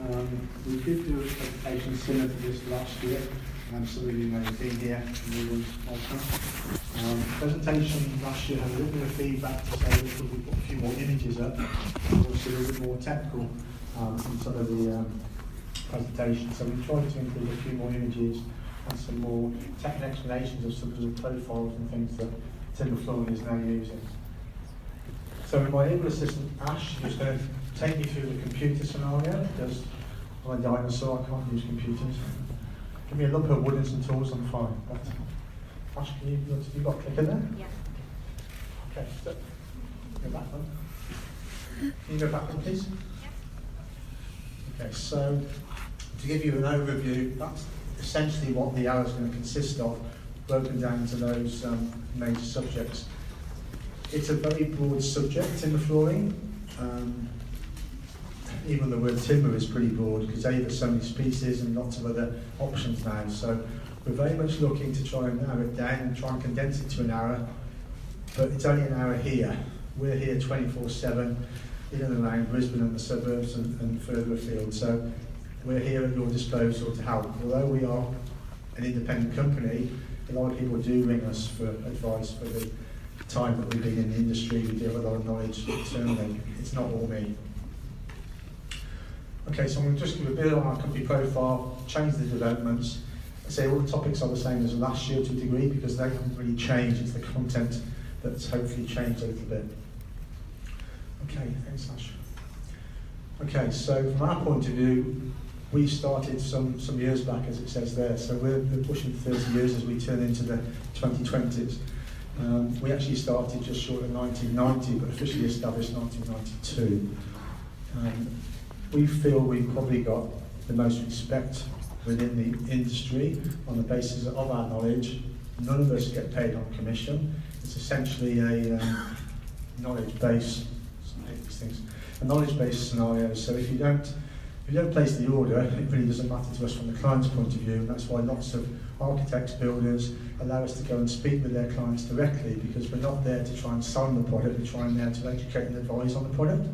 We did do a presentation similar to this last year. Some of you may have been here, new ones also. Presentation last year had a little bit of feedback to say that we could put a few more images up, obviously a little bit more technical in some of the presentations. So we tried to include a few more images and some more technical explanations of some of the profiles and things that timber flooring is now using. So my able assistant Ash is going to take you through the computer scenario, because I'm a dinosaur, I can't use computers. Give me a lump of wood and some tools, I'm fine. But Ash, you've got a clicker there? Yeah. Okay, so go back one. Can you go back one, please? Yeah. Okay, so to give you an overview, that's essentially what the hour is going to consist of, broken down into those major subjects. It's a very broad subject, timber flooring. Even the word timber is pretty broad because there's so many species and lots of other options now. So we're very much looking to try and narrow it down and try and condense it to an hour. But it's only an hour here. We're here 24/7 in and around Brisbane and the suburbs and further afield. So we're here at your disposal to help. Although we are an independent company, a lot of people do ring us for advice for the time that we've been in the industry. We do have a lot of knowledge internally. It's not all me. Okay, so I'm going to just give a bit on our company profile, change the developments. I say all the topics are the same as last year to a degree because they haven't really changed. It's the content that's hopefully changed a little bit. Okay, thanks Ash. Okay, so from our point of view, we started some years back, as it says there. So we're pushing 30 years as we turn into the 2020s. We actually started just short of 1990, but officially established 1992. We feel we've probably got the most respect within the industry on the basis of our knowledge. None of us get paid on commission. It's essentially a knowledge-based, a knowledge-based scenario. So if you don't place the order, it really doesn't matter to us from the client's point of view. And that's why lots of architects, builders allow us to go and speak with their clients directly, because we're not there to try and sell them the product, we're trying there to educate and advise on the product.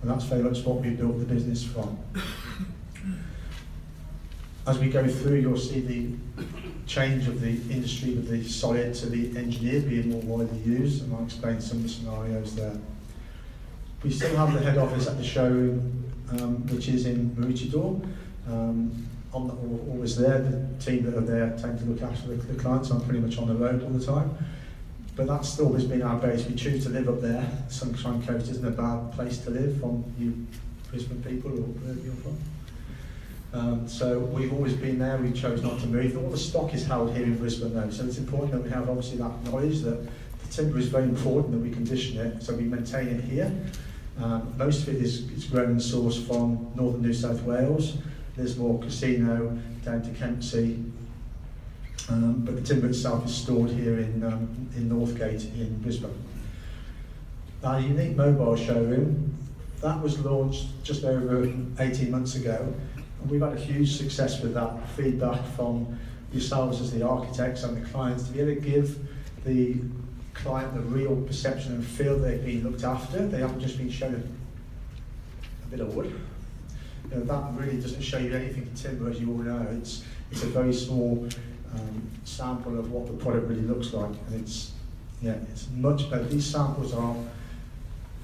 And that's very much what we built the business from. As we go through, you'll see the change of the industry with the solid to the engineered being more widely used, and I'll explain some of the scenarios there. We still have the head office at the showroom, which is in Maroochydore. Always there, the team that are there tend to look after the clients. I'm pretty much on the road all the time. But that's still always been our base. We choose to live up there. Sunshine Coast isn't a bad place to live from you Brisbane people or wherever you're from. So we've always been there. We chose not to move. All the stock is held here in Brisbane though. So it's important that we have obviously that knowledge that the timber is very important that we condition it. So we maintain it here. Most of it is grown and sourced from northern New South Wales. There's more Casino down to Kempsey. But the timber itself is stored here in Northgate in Brisbane. Our unique mobile showroom, that was launched just over 18 months ago, and we've had a huge success with that. Feedback from yourselves as the architects and the clients to be able to give the client the real perception and feel they've been looked after. They haven't just been shown a bit of wood. You know, that really doesn't show you anything in timber, as you all know. It's a very small sample of what the product really looks like, and it's much better. These samples are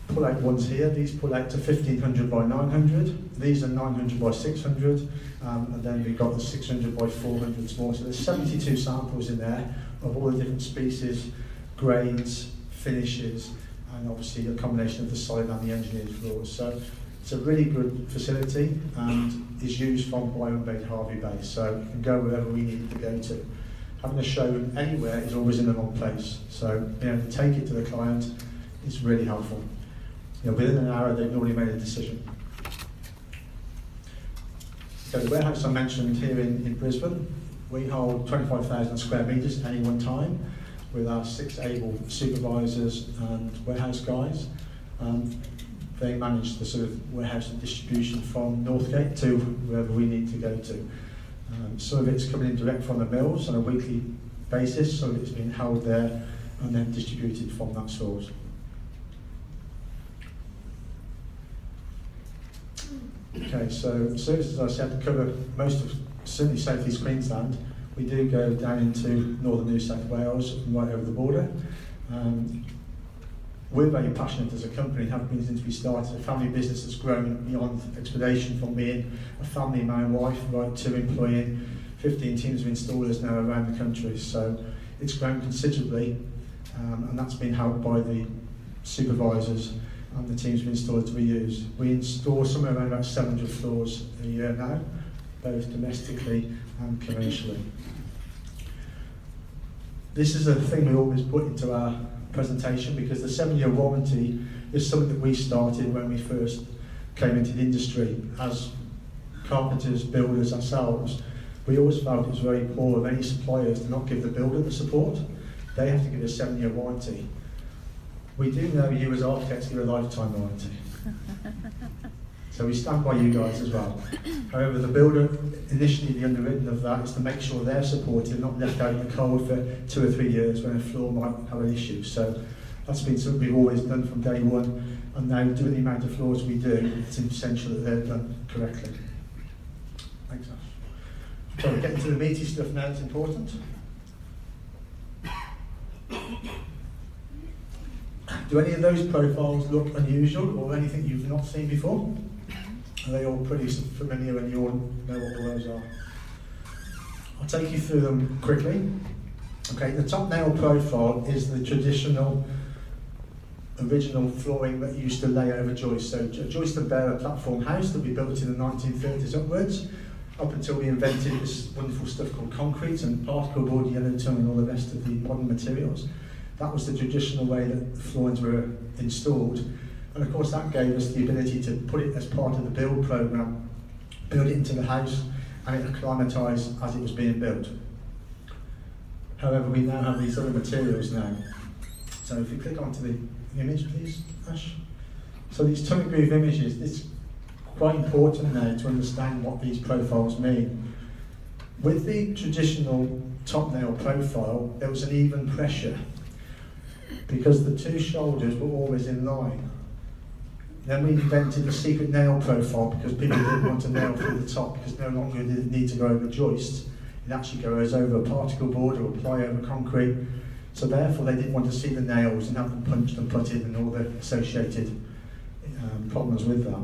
pull-out ones here. These pull out to 1500 by 900. These are 900 by 600, and then we've got the 600 by 400 small. So there's 72 samples in there of all the different species, grades, finishes, and obviously a combination of the solid and the engineered floors. So it's a really good facility and is used from Byron Bay to Harvey Bay, so you can go wherever we need to go to. Having a showroom anywhere is always in the wrong place, so being able to take it to the client is really helpful. You know, within an hour they've already made a decision. So the warehouse I mentioned here in Brisbane, we hold 25,000 square metres at any one time with our 6 able supervisors and warehouse guys. They manage the sort of warehouse and distribution from Northgate to wherever we need to go to. Some of it's coming in direct from the mills on a weekly basis, so it's being held there and then distributed from that source. Okay, so services, as I said, cover most of certainly South East Queensland. We do go down into northern New South Wales and right over the border. We're very passionate as a company, have been since we started. A family business that's grown beyond expectation, from being a family man wife right to employing 15 teams of installers now around the country. So it's grown considerably, and that's been helped by the supervisors and the teams of installers we use. We install somewhere around about 700 floors a year now, both domestically and commercially. This is a thing we always put into our presentation, because the 7-year warranty is something that we started when we first came into the industry. As carpenters, builders ourselves, we always felt it was very poor of any suppliers to not give the builder the support. They have to give a 7-year warranty. We do know you as architects give a lifetime warranty. So we stand by you guys as well. However, the builder, initially the underwritten of that is to make sure they're supported, not left out in the cold for 2 or 3 years when a floor might have an issue. So that's been something we've always done from day one, and now doing the amount of floors we do, it's essential that they're done correctly. Thanks, Ash. So we're getting to the meaty stuff now that's important. Do any of those profiles look unusual or anything you've not seen before? Are they all pretty familiar and you all know what all those are? I'll take you through them quickly. Okay, the top nail profile is the traditional original flooring that used to lay over joists. So a joist and bearer platform house that we built in the 1930s upwards, up until we invented this wonderful stuff called concrete and particle board, yellow tongue and all the rest of the modern materials. That was the traditional way that the floorings were installed. And of course that gave us the ability to put it as part of the build programme, build it into the house, and it acclimatised as it was being built. However, we now have these other materials now. So if you click onto the image, please, Ash. So these tongue groove images, it's quite important now to understand what these profiles mean. With the traditional top nail profile, there was an even pressure, because the two shoulders were always in line. Then we invented the secret nail profile because people didn't want to nail through the top, because no longer did it need to go over joists. It actually goes over a particle board or apply over concrete. So therefore they didn't want to see the nails and have them punched and putted and all the associated problems with that.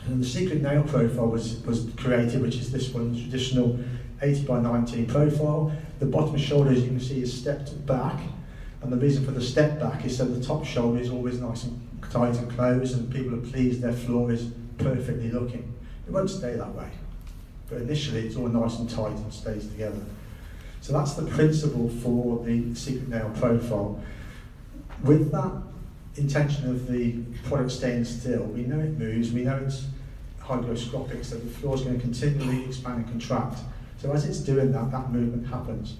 And the secret nail profile was created, which is this one, the traditional 80 by 19 profile. The bottom shoulder, as you can see, is stepped back. And the reason for the step back is so the top shoulder is always nice and tight and closed, and people are pleased their floor is perfectly looking. It won't stay that way, but initially it's all nice and tight and stays together. So that's the principle for the secret nail profile. With that intention of the product staying still, we know it moves, we know it's hygroscopic, so the floor is going to continually expand and contract. So as it's doing that, that movement happens.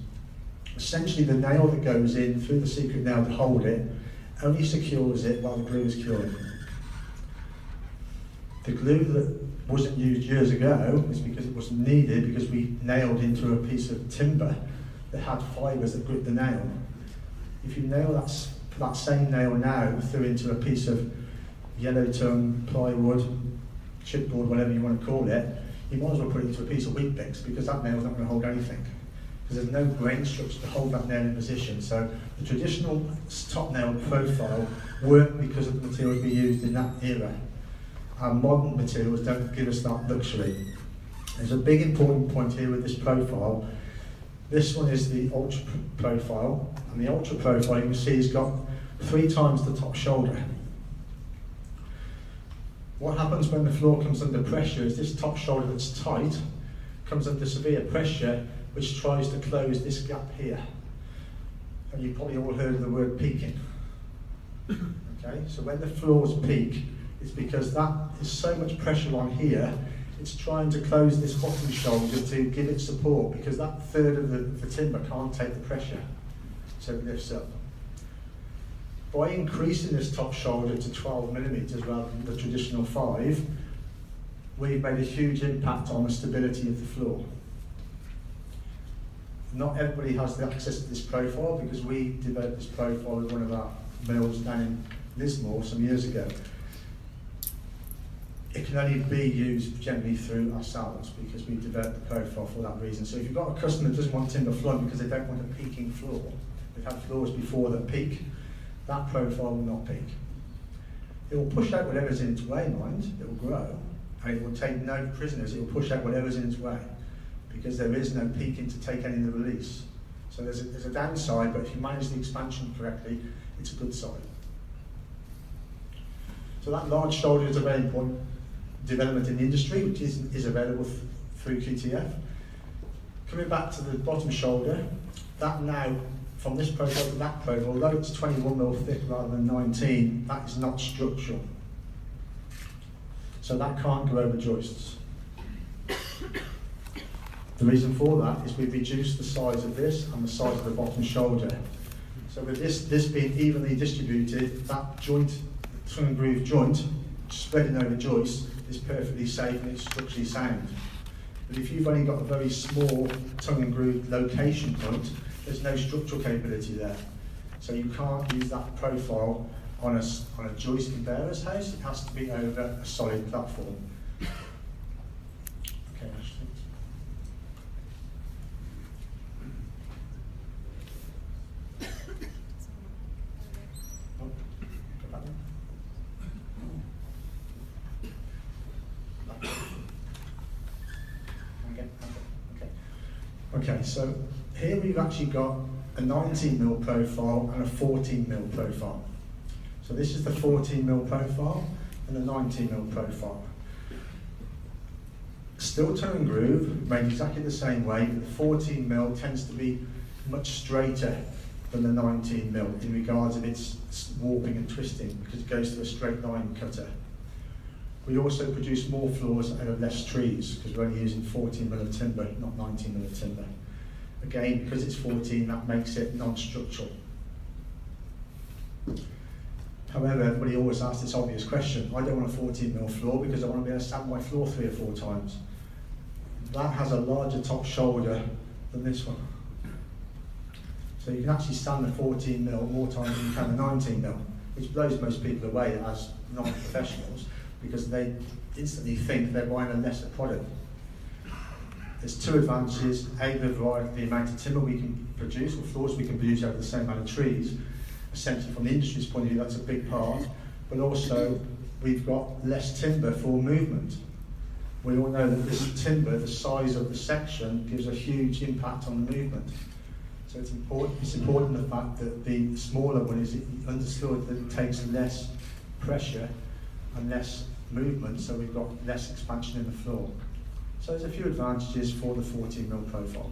Essentially the nail that goes in through the secret nail to hold it only secures it while the glue is curing. The glue that wasn't used years ago is because it wasn't needed, because we nailed into a piece of timber that had fibres that gripped the nail. If you nail that same nail now through into a piece of yellow tongue, plywood, chipboard, whatever you want to call it, you might as well put it into a piece of wheat bix, because that nail's not going to hold anything. Because there's no grain structure to hold that nail in position. So the traditional top nail profile worked because of the materials we used in that era. Our modern materials don't give us that luxury. There's a big important point here with this profile. This one is the ultra profile, and the ultra profile you can see has got 3 times the top shoulder. What happens when the floor comes under pressure is this top shoulder that's tight comes under severe pressure, which tries to close this gap here. And you've probably all heard of the word peaking. Okay, so when the floors peak, it's because that is so much pressure on here, it's trying to close this bottom shoulder to give it support, because that third of the timber can't take the pressure, so it lifts up. By increasing this top shoulder to 12 millimeters rather than the traditional 5, we've made a huge impact on the stability of the floor. Not everybody has the access to this profile, because we developed this profile with one of our mills down in Lismore some years ago. it can only be used generally through ourselves because we developed the profile for that reason. So if you've got a customer that doesn't want timber flooring because they don't want a peaking floor, they've had floors before that peak, that profile will not peak. It will push out whatever's in its way, mind, it will grow, and it will take no prisoners, it will push out whatever's in its way because there is no peaking to take any of the release. So there's a downside, but if you manage the expansion correctly, it's a good side. So that large shoulder is a very important development in the industry, which is available through QTF. Coming back to the bottom shoulder, that now, from this profile to that profile, although it's 21mm thick rather than 19, that is not structural. So that can't go over joists. The reason for that is we've reduced the size of this and the size of the bottom shoulder. So with this being evenly distributed, that joint, tongue and groove joint, spreading over joists, is perfectly safe and it's structurally sound. But if you've only got a very small tongue and groove location point, there's no structural capability there. So you can't use that profile on a joist in bearer's house, it has to be over a solid platform. Okay, Ashley. Oh, go back there. Okay, so here we've actually got a 19mm profile and a 14mm profile. So this is the 14mm profile and the 19mm profile. Still tongue and groove, made exactly the same way, but the 14mm tends to be much straighter than the 19mm in regards of its warping and twisting because it goes through a straight line cutter. We also produce more floors out of less trees because we're only using 14mm timber, not 19mm timber. Again, because it's 14, that makes it non-structural. However, everybody always asks this obvious question, I don't want a 14mm floor because I want to be able to stand my floor 3 or 4 times. That has a larger top shoulder than this one. So you can actually stand the 14mm more times than you can the 19mm, which blows most people away as non-professionals because they instantly think they're buying a lesser product. There's 2 advantages: A, the amount of timber we can produce, or floors we can produce over the same amount of trees. Essentially, from the industry's point of view, that's a big part. But also, we've got less timber for movement. We all know that this timber, the size of the section, gives a huge impact on the movement. So it's important the fact that the smaller one is understood that it takes less pressure and less movement, so we've got less expansion in the floor. So there's a few advantages for the 14mm profile.